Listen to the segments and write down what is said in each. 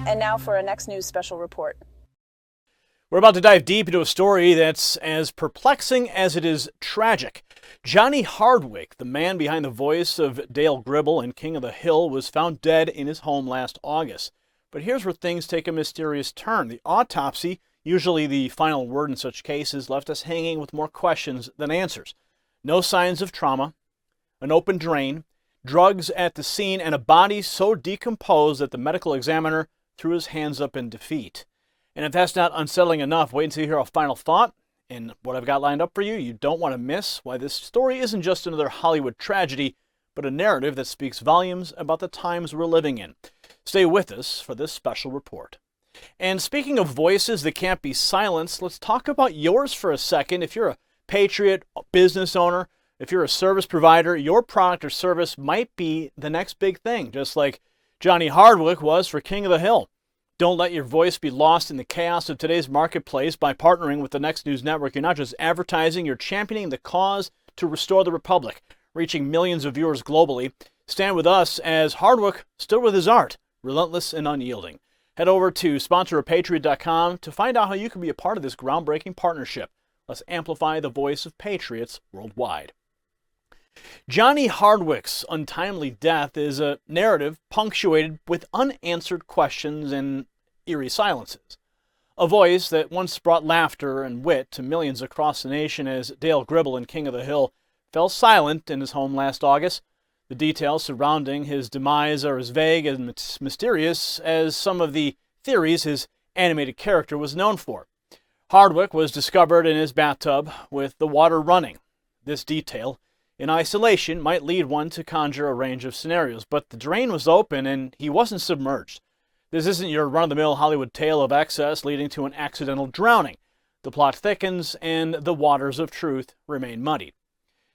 And now for a Next News special report. We're about to dive deep into a story that's as perplexing as it is tragic. Johnny Hardwick, the man behind the voice of Dale Gribble in King of the Hill, was found dead in his home last August. But here's where things take a mysterious turn. The autopsy, usually the final word in such cases, left us hanging with more questions than answers. No signs of trauma, an open drain, drugs at the scene, and a body so decomposed that the medical examiner threw his hands up in defeat. And if that's not unsettling enough, wait until you hear a final thought and what I've got lined up for you. You don't want to miss why this story isn't just another Hollywood tragedy, but a narrative that speaks volumes about the times we're living in. Stay with us for this special report. And speaking of voices that can't be silenced, let's talk about yours for a second. If you're a patriot, a business owner, if you're a service provider, your product or service might be the next big thing, just like Johnny Hardwick was for King of the Hill. Don't let your voice be lost in the chaos of today's marketplace. By partnering with the Next News Network, you're not just advertising, you're championing the cause to restore the Republic, reaching millions of viewers globally. Stand with us as Hardwick stood with his art, relentless and unyielding. Head over to sponsoropatriot.com to find out how you can be a part of this groundbreaking partnership. Let's amplify the voice of patriots worldwide. Johnny Hardwick's untimely death is a narrative punctuated with unanswered questions and eerie silences. A voice that once brought laughter and wit to millions across the nation as Dale Gribble in King of the Hill fell silent in his home last August. The details surrounding his demise are as vague and mysterious as some of the theories his animated character was known for. Hardwick was discovered in his bathtub with the water running. This detail, in isolation, might lead one to conjure a range of scenarios, but the drain was open and he wasn't submerged. This isn't your run-of-the-mill Hollywood tale of excess leading to an accidental drowning. The plot thickens and the waters of truth remain muddied.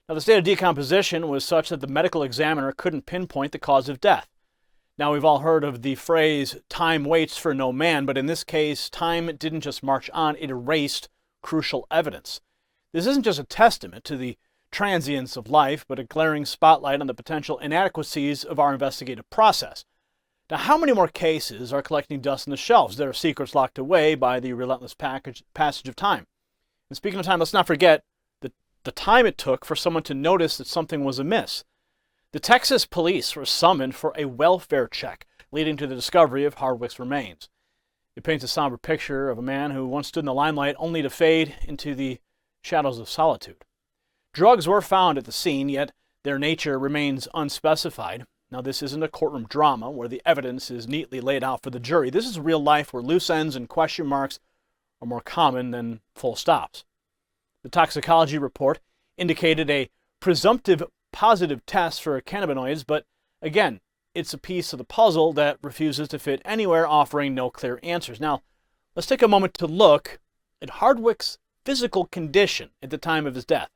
Now, the state of decomposition was such that the medical examiner couldn't pinpoint the cause of death. Now, we've all heard of the phrase, time waits for no man, but in this case, time didn't just march on, it erased crucial evidence. This isn't just a testament to the transience of life, but a glaring spotlight on the potential inadequacies of our investigative process. Now, how many more cases are collecting dust on the shelves? There are secrets locked away by the relentless passage of time. And speaking of time, let's not forget the time it took for someone to notice that something was amiss. The Texas police were summoned for a welfare check, leading to the discovery of Hardwick's remains. It paints a somber picture of a man who once stood in the limelight only to fade into the shadows of solitude. Drugs were found at the scene, yet their nature remains unspecified. Now, this isn't a courtroom drama where the evidence is neatly laid out for the jury. This is real life where loose ends and question marks are more common than full stops. The toxicology report indicated a presumptive positive test for cannabinoids, but again, it's a piece of the puzzle that refuses to fit anywhere, offering no clear answers. Now, let's take a moment to look at Hardwick's physical condition at the time of his death.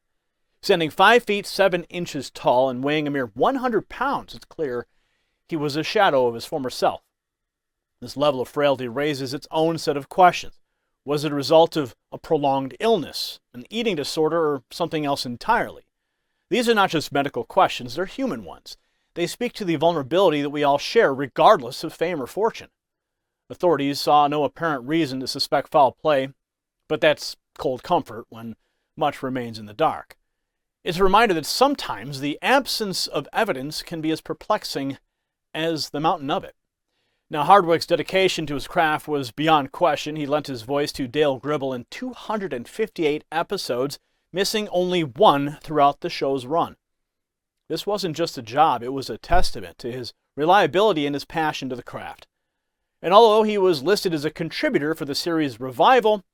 Standing 5 feet 7 inches tall and weighing a mere 100 pounds, it's clear he was a shadow of his former self. This level of frailty raises its own set of questions. Was it a result of a prolonged illness, an eating disorder, or something else entirely? These are not just medical questions, they're human ones. They speak to the vulnerability that we all share, regardless of fame or fortune. Authorities saw no apparent reason to suspect foul play, but that's cold comfort when much remains in the dark. It's a reminder that sometimes the absence of evidence can be as perplexing as the mountain of it. Now, Hardwick's dedication to his craft was beyond question. He lent his voice to Dale Gribble in 258 episodes, missing only one throughout the show's run. This wasn't just a job, it was a testament to his reliability and his passion to the craft. And although he was listed as a contributor for the series' revival,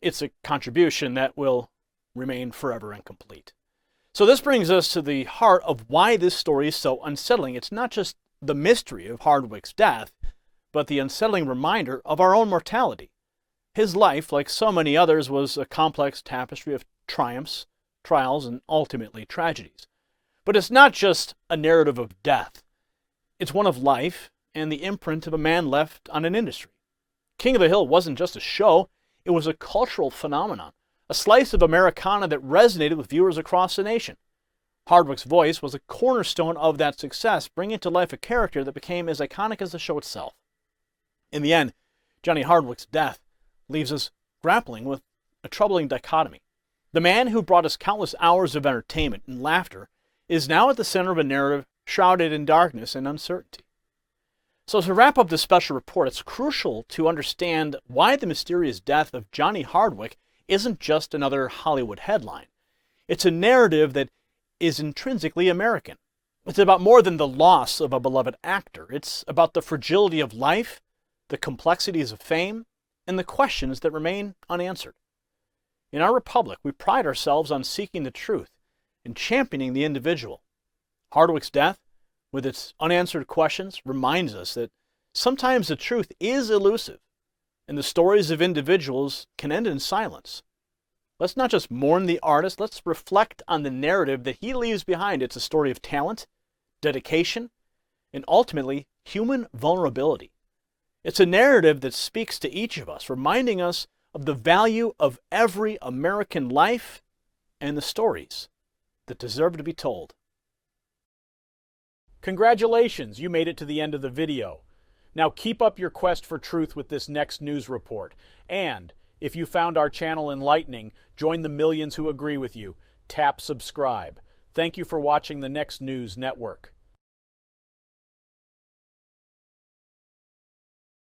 it's a contribution that will remain forever incomplete. So this brings us to the heart of why this story is so unsettling. It's not just the mystery of Hardwick's death, but the unsettling reminder of our own mortality. His life, like so many others, was a complex tapestry of triumphs, trials, and ultimately tragedies. But it's not just a narrative of death. It's one of life and the imprint of a man left on an industry. King of the Hill wasn't just a show, it was a cultural phenomenon, a slice of Americana that resonated with viewers across the nation. Hardwick's voice was a cornerstone of that success, bringing to life a character that became as iconic as the show itself. In the end, Johnny Hardwick's death leaves us grappling with a troubling dichotomy. The man who brought us countless hours of entertainment and laughter is now at the center of a narrative shrouded in darkness and uncertainty. So to wrap up this special report, it's crucial to understand why the mysterious death of Johnny Hardwick isn't just another Hollywood headline. It's a narrative that is intrinsically American. It's about more than the loss of a beloved actor. It's about the fragility of life, the complexities of fame, and the questions that remain unanswered. In our republic, we pride ourselves on seeking the truth and championing the individual. Hardwick's death, with its unanswered questions, reminds us that sometimes the truth is elusive, and the stories of individuals can end in silence. Let's not just mourn the artist, let's reflect on the narrative that he leaves behind. It's a story of talent, dedication, and ultimately human vulnerability. It's a narrative that speaks to each of us, reminding us of the value of every American life and the stories that deserve to be told. Congratulations, you made it to the end of the video. Now keep up your quest for truth with this next news report. And if you found our channel enlightening, join the millions who agree with you. Tap subscribe. Thank you for watching the Next News Network.